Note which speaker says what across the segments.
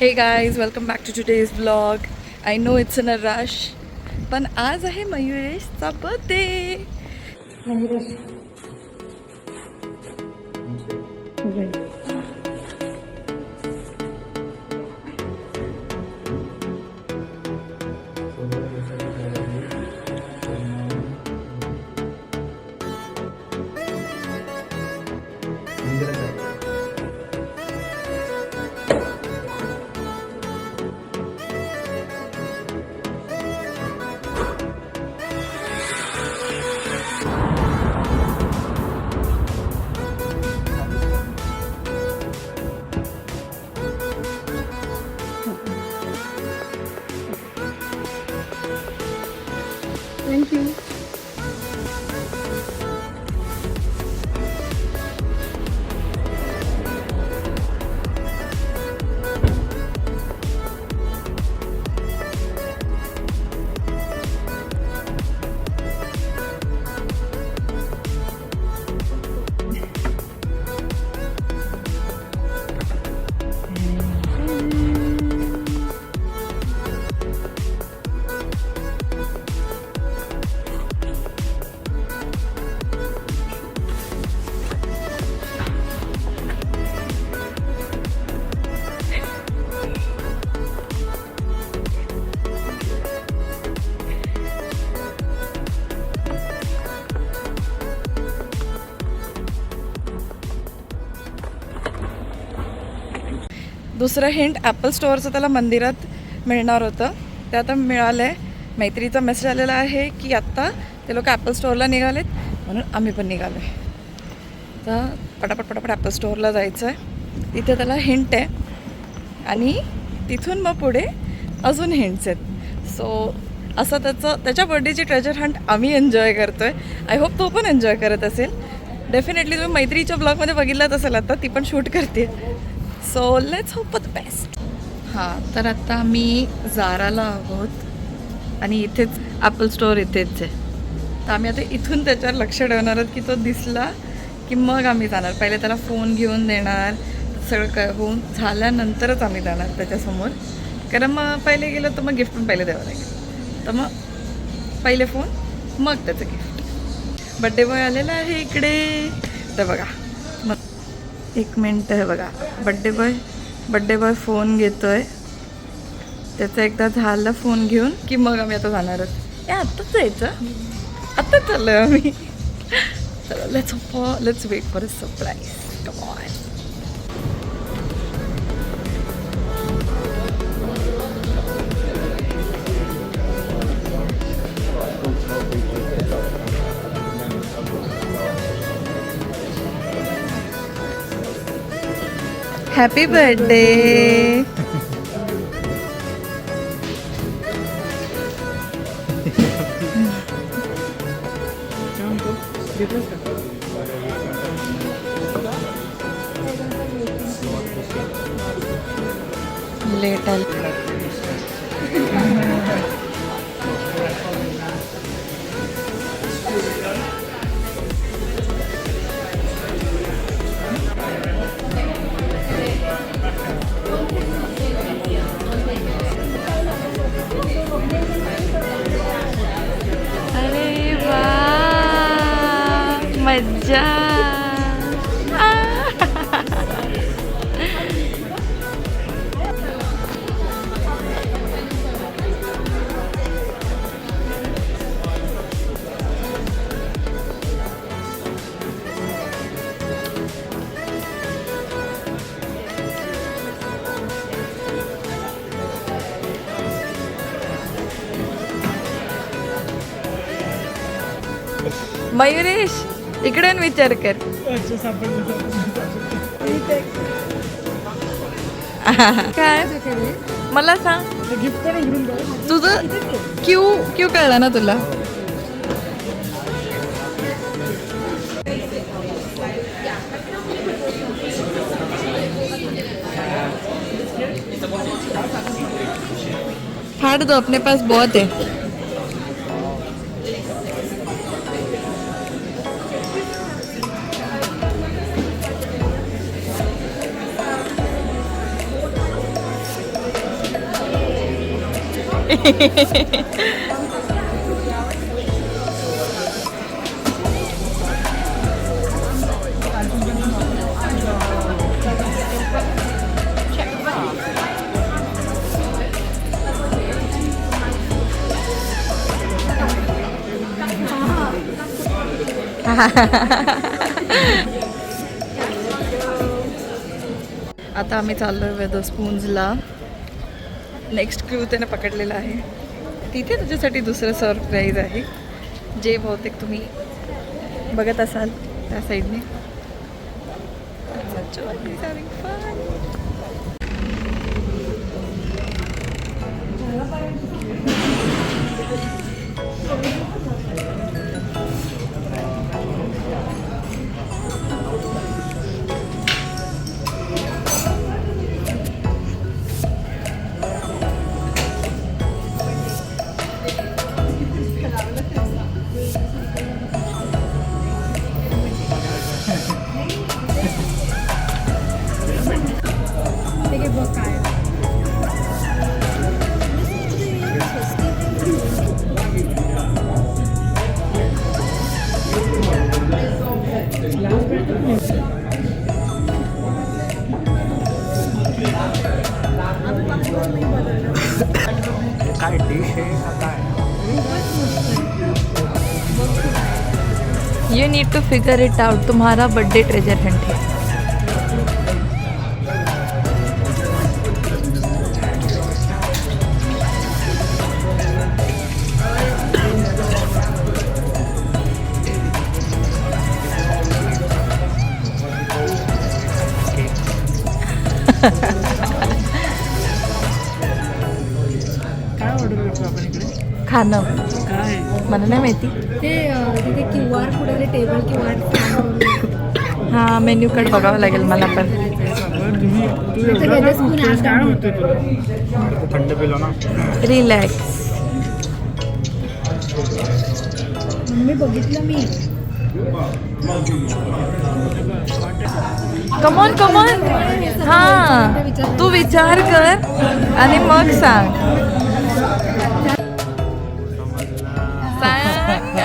Speaker 1: हे guys, welcome back to today's blog. I know it's in a rush, पण आज आहे मयुरेशचा बर्थडे. मयुरेश थँक्यू. दुसरं हिंट, ॲपल स्टोअरचं त्याला मंदिरात मिळणार होतं, ते आता मिळालं आहे. मैत्रीचा मेसेज आलेला आहे की आत्ता ते लोक ॲपल स्टोअरला निघालेत, म्हणून आम्ही पण निघालो आहे. तर पटापट ॲपल स्टोअरला जायचं आहे. तिथे त्याला हिंट आहे आणि तिथून मग पुढे अजून हिंट्स आहेत. सो असं त्याच्या बर्थडेची ट्रेजर हंट आम्ही एन्जॉय करतो आहे. आय होप तो पण एन्जॉय करत असेल. डेफिनेटली तुम्ही मैत्रीच्या ब्लॉगमध्ये बघितलाच असेल, आता ती पण शूट करते. So let's hope for the best. हां, तर आता आम्ही जाराला आहोत आणि इथेच ॲपल स्टोअर इथेच आहे. तर आम्ही आता इथून त्याच्यावर लक्ष ठेवणार आहोत की तो दिसला की मग आम्ही जाणार. पहिले त्याला फोन घेऊन देणार, सगळं होऊन झाल्यानंतरच आम्ही जाणार त्याच्यासमोर. कारण मग पहिले गेलं तर मग गिफ्ट पण पहिले द्यावं लागेल. तर मग पहिले फोन, मग त्याचं गिफ्ट. बड्डे बॉय आलेला आहे इकडे. तर बघा, मग एक मिनटं आहे बघा. बड्डे बॉय फोन घेतो आहे. त्याचं एकदा झालं फोन घेऊन की मग आम्ही आता जाणार आहोत. आत्ताच जायचं, आत्ताच चाललो आहे आम्ही. चला, let's wait for a surprise. Come on. Happy birthday. Late आलं. अरे वा, मज्जा. मयुरेश, इकडे विचार कर. काय मला सांग, तुझं क्यू कळलं ना तुला? फाड़ दो, अपने पास बहुत है. आता आम्ही चाललोय वेदरस्पून्सला. नेक्स्ट क्रू त्याने पकडलेला आहे. तिथे तुझ्यासाठी दुसरं सरप्राईज आहे, जे बहुतेक तुम्ही बघत असाल त्या साईडने.
Speaker 2: काय डिश आहे का काय?
Speaker 1: You need to figure it out. तुम्हारा बर्थडे ट्रेजर हंट है.
Speaker 2: काय ऑर्डर करतो आपण इकडे?
Speaker 1: खाणं
Speaker 2: काय?
Speaker 1: मला नाही माहिती.
Speaker 3: ते तिथे QR पुढे टेबल किंवा
Speaker 1: हां, मेन्यू कार्ड बघावं लागेल मला पण.
Speaker 2: तुम्ही तू एवढं काय बोलतोयस? काय होतंय तुला? थंड पिलो ना.
Speaker 1: रिलॅक्स.
Speaker 3: मी बघितलं मी
Speaker 1: कमॉन कमॉन. हां, तू विचार कर आणि मग सांग. सांग.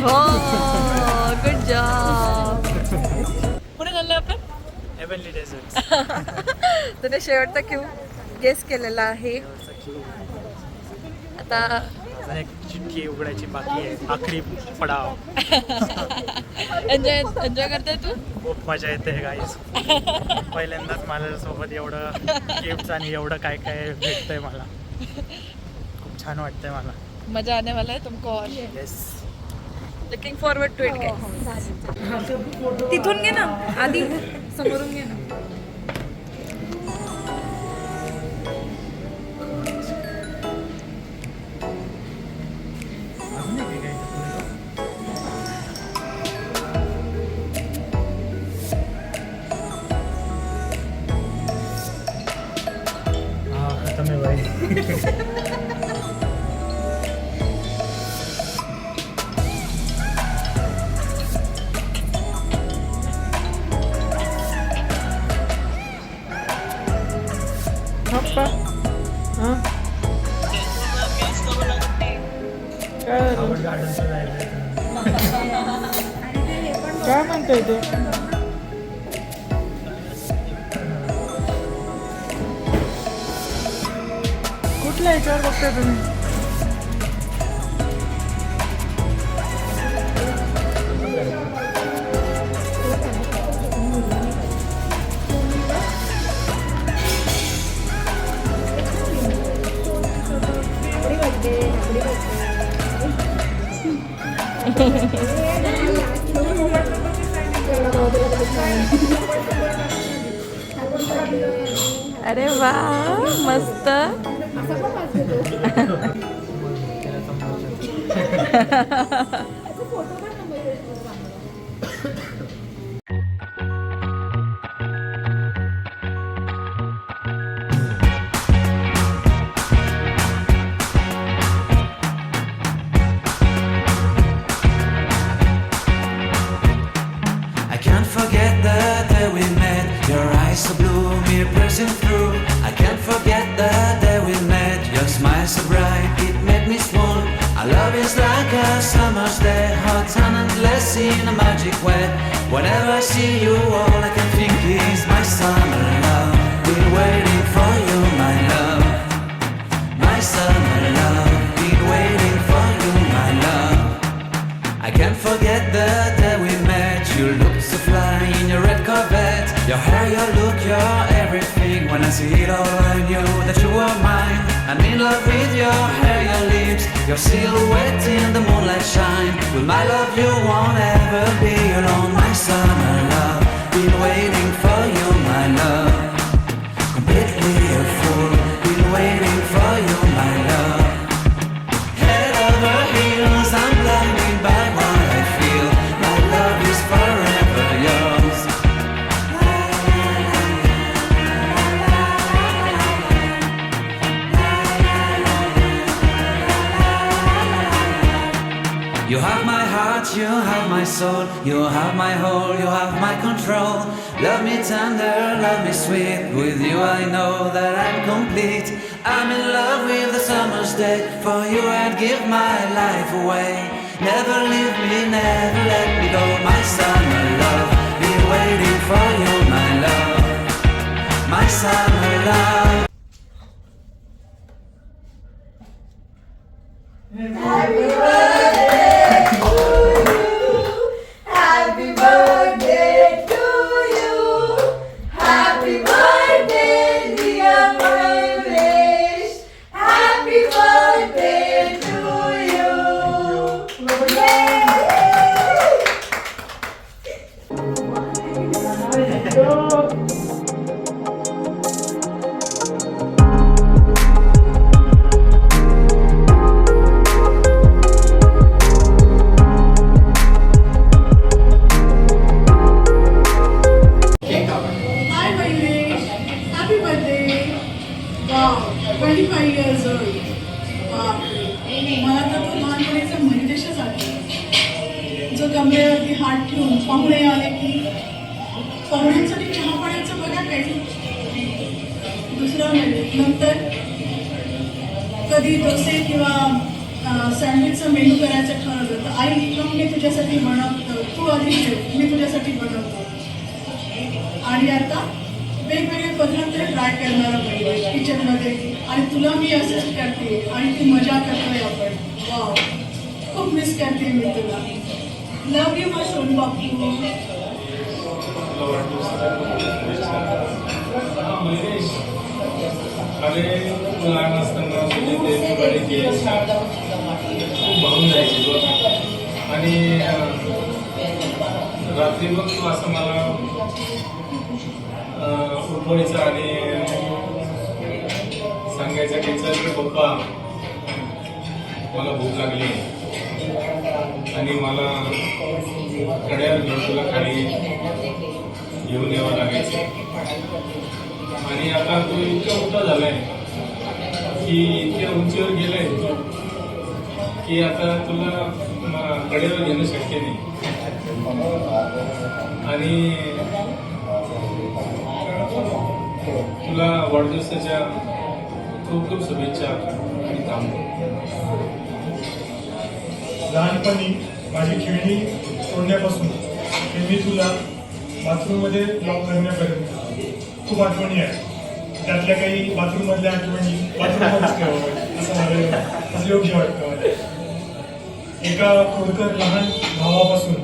Speaker 1: हो, गुड जॉब. पुढे चाललो आपण.
Speaker 2: Heavenly desserts.
Speaker 1: तुने शेवटचा क्यू गेस केलेला आहे. आता
Speaker 2: अजून एक चिठ्ठी उघडायची बाकी आहे. आखरी पडाव.
Speaker 1: एन्जॉय करते तू.
Speaker 2: खूप मजा येते गाईस. पहिल्यांदाच माझ्यासोबत एवढं गिफ्ट्स आणि एवढं काय काय भेटतंय मला. खूप छान वाटतंय मला.
Speaker 1: मजा आने वाला है तुमको और
Speaker 2: yes.
Speaker 1: Looking forward to it. तिथून घे ना, आधी समोरून घे ना.
Speaker 2: खतम है भाई. काय म्हणतोय तू? कुठल्या याच्यावर बघताय तुम्ही?
Speaker 1: अरे वा, मस्त.
Speaker 4: I can't forget the day we met. Your eyes so blue, me piercing through. I can't forget in a magic way. Whenever I see you, all I can think is my summer love. Been waiting for you, my love. My summer love. Been waiting for you, my love. I can't forget the day we met. You looked so fly in your red Corvette. Your hair, your look, your everything. When I see it all, I knew that you were mine. I'm in love with your hair, your lips, your silhouette in the moonlight shine. With my love, you won't ever be alone. My summer love, been waiting for you, my love. Completely a fool, been waiting for you, my love. Head over heels, I'm blinded by what I feel. My love is forever yours. You have my heart, you have my soul, you have my whole, you have my control. Love me tender, love me sweet. With you I know that I'm complete. I'm in love with the summer's day. For you I'd give my life away. Never leave me, never let me go. My summer love, been waiting for you, my love. My summer love.
Speaker 5: Happy birthday to you. Happy birthday, dear Mahesh. Happy birthday to you.
Speaker 6: Hi Mahesh, happy birthday. Wow, 25 years old. बापरे, मला तर तो लहानपणीचा मनीषच आठवतो. जो कमरेवरती हात ठेवून पाहुणे आले की पाहुण्यांसाठी चहा पाण्याचं बघा काही. दुसरं नंतर कधी डोसे किंवा सँडविचचं मेनू करायचं ठरवलं तर आई मग मी तुझ्यासाठी बनवतो, तू आधी ठेव, मी तुझ्यासाठी बनवतो. आणि आता वेगवेगळे पदार्थ ट्राय करणारा पाहिजे किचनमध्ये. आणि तुला मी असिस्ट करते आणि ती मजा करतोय आपण. वाव, खूप मिस करते मी तुला. लव यू माय सोन बापू.
Speaker 7: अरे लहान असताना खूप भावून जायची बघ. आणि रात्री बघ तू असं मला उठवायचं आणि सांगायचं की चल रे पप्पा मला भूक लागली आणि मला कड्यावर घेऊन तुला खाली घेऊन यावं लागायचं. आणि आता तू इतका मोठा झालाय की इतक्या उंचीवर गेलाय तू की आता तुला कड्यावर घेणं शक्य नाही. आणि तुला वाढदिवसाच्या खूप खूप शुभेच्छा आणि थांबतो.
Speaker 8: लहानपणी माझी खेळणी सोडण्यापासून ते मी तुला बाथरूममध्ये लॉक करण्यापर्यंत खूप आठवणी आहेत. त्यातल्या काही बाथरूममधल्या आठवणी बाथरूममध्येच ठेवाव्या असं योग्य वाटतं मला. एका खोडकर लहान भावापासून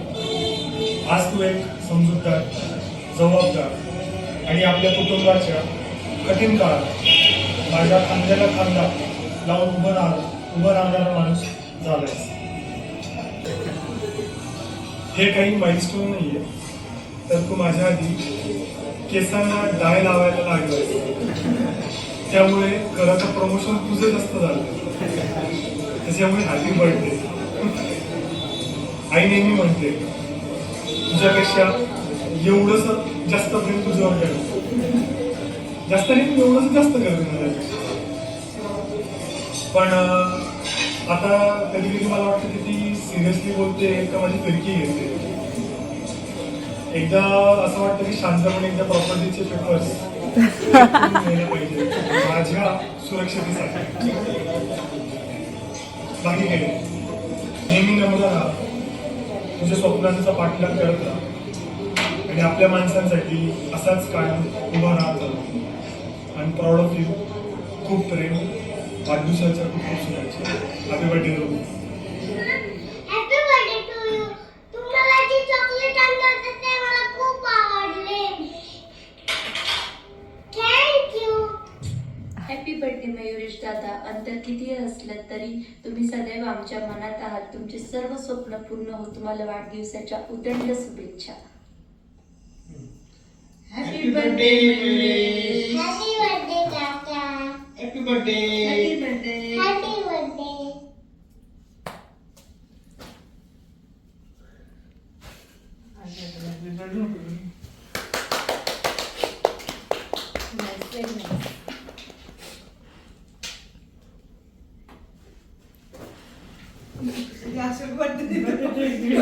Speaker 8: आज तू एक समजूतदार, जबाबदार आणि आपल्या कुटुंबाच्या कठीण काळात माझ्या खांद्याला खांदा लावून उभं राहणारा माणूस झालाय. हे काही माइलस्टोन नाहीये, तर तू माझ्या आधी केसांना डाय लावायला लागलाय. त्यामुळे घराचं प्रमोशन तुझं जास्त झालं. त्याच्यामुळे हॅपी बर्थडे. आई नेहमी म्हणते तुझ्यापेक्षा एवढंसं जास्त प्रेम तुझ्यावर करते. जास्त नाही, एवढंच जास्त करते माझ्यापेक्षा. पण आता कधी कधी मला वाटतं की ती सिरियसली बोलते का माझी फिरकी घेते. एकदा असं वाटतं की शांतपणे एकदा प्रॉपर्टीचे पेपर्स घ्यायला पाहिजे माझ्या सुरक्षतेसाठी. बाकी काही नेहमी नम्र राहा, तुझ्या स्वप्नांचा पाठलाग करत राहा आणि आपल्या माणसांसाठी असाच कायम उभा राहतो. आणि प्राऊड ऑफ यू. खूप प्रेम. वाढदिवसाच्या खूप खूप शुभेच्छा. Happy birthday Rohu.
Speaker 5: Happy birthday to you. तुम्हाला जे चॉकलेट आणलं होतं ते मला खूप आवडले. थँक्यू.
Speaker 9: हॅपी बर्थडे मयुरेश दादा. अंतर किती असलं तरी तुम्ही सदैव आमच्या मनात आहात. तुमचे सर्व स्वप्न पूर्ण हो. तुम्हाला वाढदिवसाच्या उदंड शुभेच्छा. Happy birthday Mayuresh.
Speaker 5: Happy birthday काका.
Speaker 6: Happy birthday.
Speaker 9: Happy birthday.
Speaker 5: Happy birthday.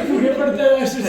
Speaker 2: पुढे पडतंय अशी.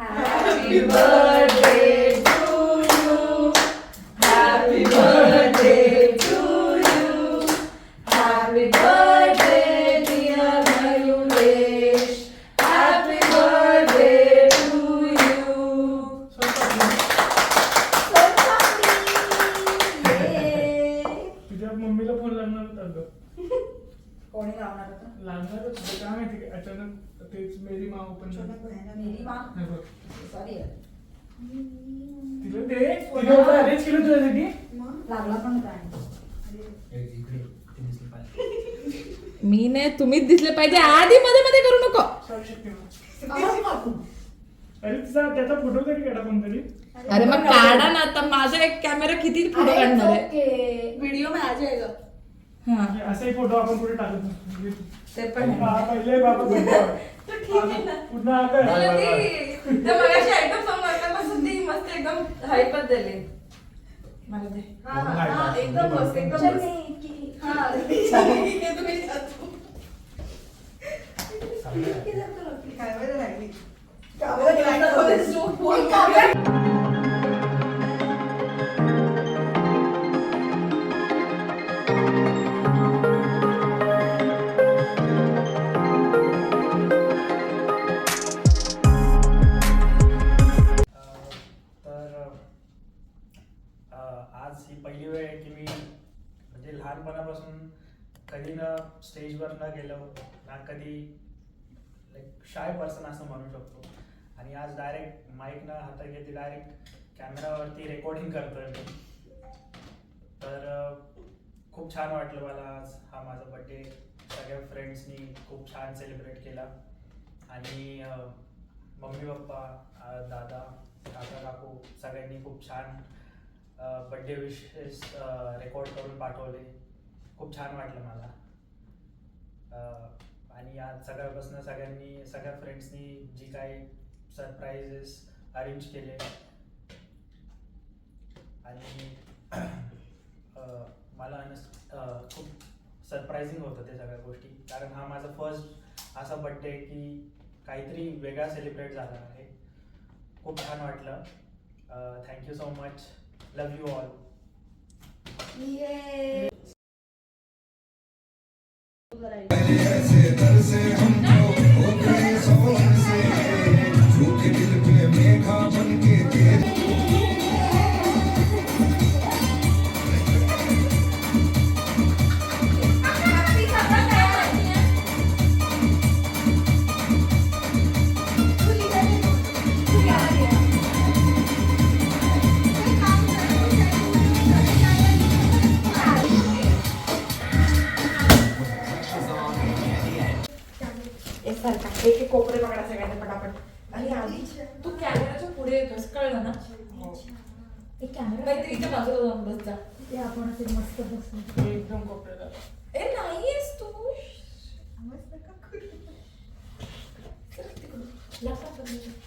Speaker 5: Happy birthday to you. Happy birthday to you. Happy birthday dear Mayuresh. Happy birthday to you.
Speaker 8: तुझ्या मम्मीला फोन लागणार होता ग.
Speaker 1: कोणी लावणार होतं?
Speaker 8: लागणार होतं काय माहिती अचानक तेच मेरी माँ ओपन
Speaker 1: मेरी माँ. सॉरी
Speaker 8: तिला दे. तिला अरेंज केलं तुझ्यासाठी.
Speaker 1: लागला पण काय मी नाही, तुम्हीच दिसले पाहिजे. आधी मध्ये मध्ये करू नको.
Speaker 8: अरे तिचा त्याचा फोटो तरी काढा कोणतरी.
Speaker 1: अरे मग काढा ना. आता माझा एक कॅमेरा किती फोटो काढणार आहे.
Speaker 9: व्हिडिओ में आ जाएगा.
Speaker 1: हा
Speaker 8: असाही फोटो आपण कुठे टाकत नसतो.
Speaker 1: ते पण
Speaker 8: पहिले बाबा पुन्हा
Speaker 1: आयटम समोर ती मस्त एकदम हायपत दिली मला दे. एकदम मस्त एकदम
Speaker 2: आज ही पहिली वेळ आहे की मी म्हणजे लहानपणापासून कधी ना स्टेजवर न गेलो ना कधी लाईक शाय पर्सन असं म्हणू शकतो. आणि आज डायरेक्ट माईक न हातात घेते डायरेक्ट कॅमेरावरती रेकॉर्डिंग करतोय मी. तर खूप छान वाटलं मला आज हा माझा बड्डे. सगळ्या फ्रेंड्सनी खूप छान सेलिब्रेट केला. आणि मम्मी पप्पा दादा काका काकू सगळ्यांनी खूप छान बड्डे विशेस रेकॉर्ड करून पाठवले. खूप छान वाटलं मला. आणि आज सगळ्यापासून सगळ्या फ्रेंड्सनी जी काही सरप्राइजेस अरेंज केले आणि मला खूप सरप्रायझिंग होतं ते सगळ्या गोष्टी. कारण हा माझा फर्स्ट असा बड्डे की काहीतरी वेगळा सेलिब्रेट झाला आहे. खूप छान वाटलं. Thank you so much. Love you all.
Speaker 1: एक कोपरे पकडा सगळ्यांना पटापट. आणि आधी तू कॅमेराच्या पुढे येतोस, कळलं ना?
Speaker 3: एक कॅमेरा
Speaker 1: मैत्रीच्या बाजूला जाऊन बस जा.
Speaker 3: ते आपण असे मस्त बसून
Speaker 1: एकदम कोपऱ्याला. ए नाहीयेस तू.
Speaker 3: आवाज नका करू.
Speaker 1: चल तिकडून. लॅपटॉप बंद कर.